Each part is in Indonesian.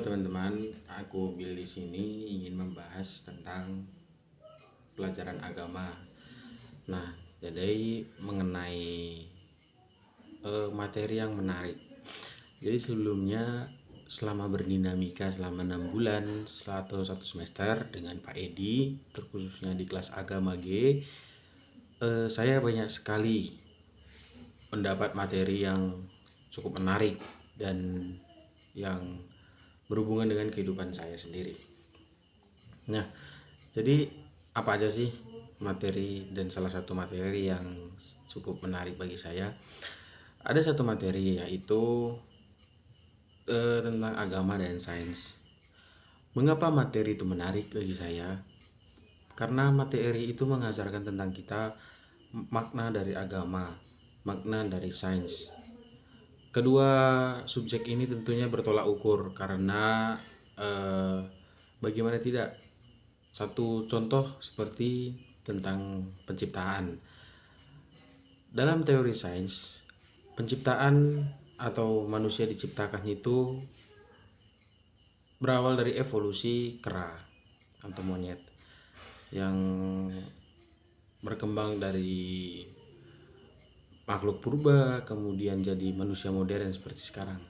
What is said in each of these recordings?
teman-teman, aku Bill di sini ingin membahas tentang pelajaran agama. Nah, jadi mengenai materi yang menarik. Jadi sebelumnya selama berdinamika selama 6 bulan atau 1 semester dengan Pak Edi, terkhususnya di kelas agama G, saya banyak sekali mendapat materi yang cukup menarik dan yang berhubungan dengan kehidupan saya sendiri. Nah, jadi apa aja sih materi, dan salah satu materi yang cukup menarik bagi saya, ada satu materi yaitu tentang agama dan sains. Mengapa materi itu menarik bagi saya? Karena materi itu mengajarkan tentang kita makna dari agama, makna dari sains. Kedua subjek ini tentunya bertolak ukur karena bagaimana tidak, satu contoh seperti tentang penciptaan. Dalam teori sains, penciptaan atau manusia diciptakan itu berawal dari evolusi kera atau monyet yang berkembang dari makhluk purba kemudian jadi manusia modern seperti sekarang.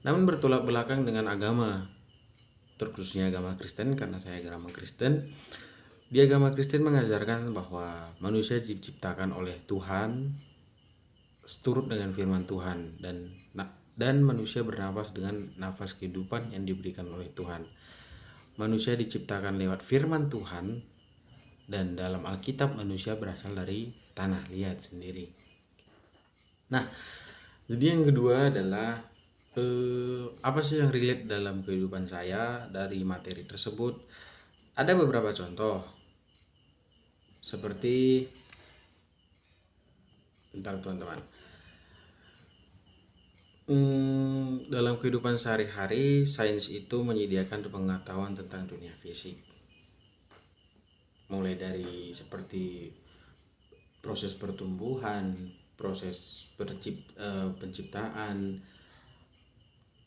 Namun bertolak belakang dengan agama, terkhususnya agama Kristen, karena saya agama Kristen. Di agama Kristen mengajarkan bahwa manusia diciptakan oleh Tuhan seturut dengan firman Tuhan, dan manusia bernafas dengan nafas kehidupan yang diberikan oleh Tuhan. Manusia diciptakan lewat firman Tuhan, dan dalam Alkitab manusia berasal dari tanah liat sendiri. Nah, jadi yang kedua adalah apa sih yang relate dalam kehidupan saya dari materi tersebut? Ada beberapa contoh. Seperti, bentar teman-teman, dalam kehidupan sehari-hari, sains itu menyediakan pengetahuan tentang dunia fisik, mulai dari seperti proses pertumbuhan, proses penciptaan,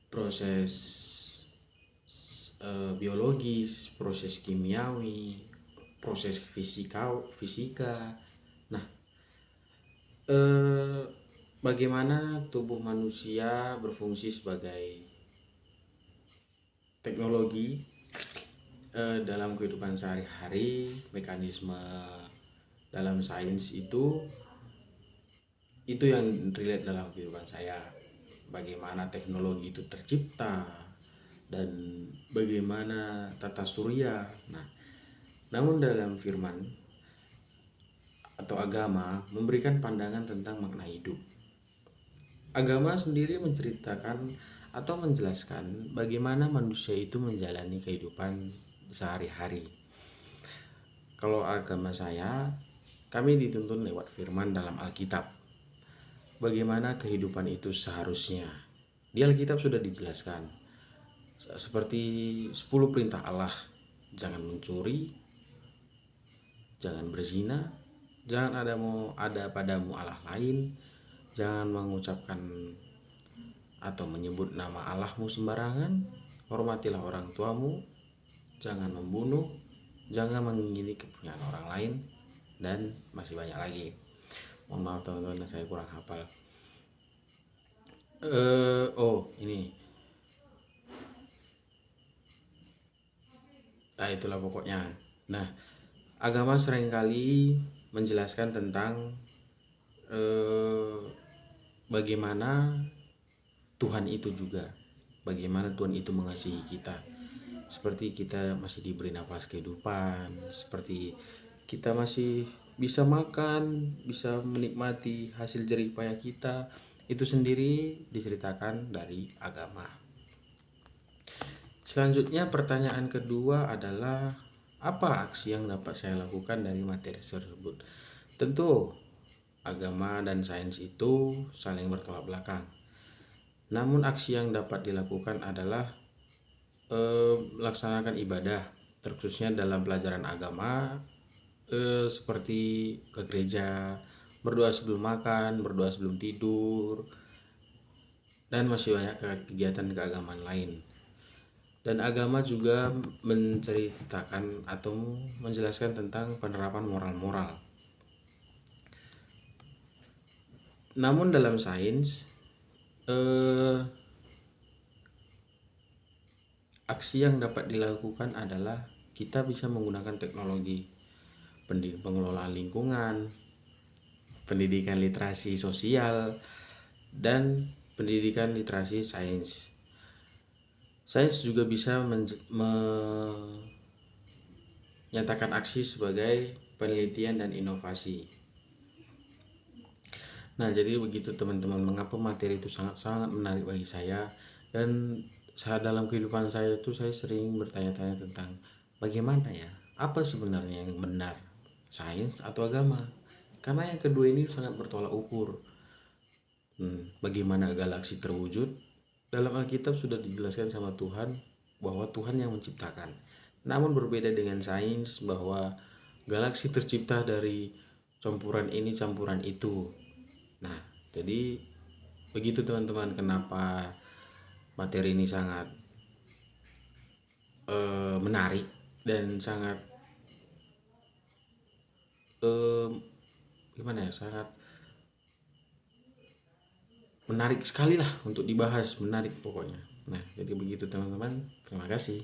proses biologis, proses kimiawi, proses fisika. Nah, bagaimana tubuh manusia berfungsi sebagai teknologi dalam kehidupan sehari-hari, mekanisme dalam sains itu yang relate dalam kehidupan saya. Bagaimana teknologi itu tercipta dan bagaimana tata surya. Nah, namun dalam firman atau agama memberikan pandangan tentang makna hidup. Agama sendiri menceritakan atau menjelaskan bagaimana manusia itu menjalani kehidupan sehari-hari. Kalau agama saya, kami dituntun lewat firman dalam Alkitab. Bagaimana kehidupan itu seharusnya. Di Alkitab sudah dijelaskan. Seperti 10 perintah Allah. Jangan mencuri, jangan berzina, jangan ada padamu Allah lain, jangan mengucapkan atau menyebut nama Allahmu sembarangan, hormatilah orang tuamu, jangan membunuh, jangan mengingini kepunyaan orang lain, dan masih banyak lagi. Mohon maaf teman-teman, saya kurang hafal. Ini. Nah, itulah pokoknya. Nah, agama seringkali menjelaskan tentang bagaimana Tuhan itu juga, bagaimana Tuhan itu mengasihi kita. Seperti kita masih diberi nafas kehidupan, seperti kita masih bisa makan, bisa menikmati hasil jerih payah kita, itu sendiri diceritakan dari agama. Selanjutnya pertanyaan kedua adalah, apa aksi yang dapat saya lakukan dari materi tersebut? Tentu agama dan sains itu saling bertolak belakang. Namun aksi yang dapat dilakukan adalah melaksanakan ibadah, terkhususnya dalam pelajaran agama, seperti ke gereja, berdoa sebelum makan, berdoa sebelum tidur, dan masih banyak kegiatan keagamaan lain. Dan agama juga menceritakan atau menjelaskan tentang penerapan moral-moral. Namun dalam sains, aksi yang dapat dilakukan adalah kita bisa menggunakan teknologi, pengelolaan lingkungan, pendidikan literasi sosial, dan pendidikan literasi sains. Sains juga bisa menyatakan aksi sebagai penelitian dan inovasi. Nah, jadi begitu teman-teman, mengapa materi itu sangat-sangat menarik bagi saya. Dan saat dalam kehidupan saya itu saya sering bertanya-tanya tentang bagaimana ya, apa sebenarnya yang benar, sains atau agama. Karena yang kedua ini sangat bertolak ukur. Bagaimana galaksi terwujud? Dalam Alkitab sudah dijelaskan sama Tuhan bahwa Tuhan yang menciptakan. Namun berbeda dengan sains bahwa galaksi tercipta dari campuran ini, campuran itu. Nah, jadi begitu teman-teman, kenapa materi ini sangat menarik dan sangat gimana ya, sangat menarik sekali lah untuk dibahas, menarik pokoknya. Nah, jadi begitu teman-teman, terima kasih.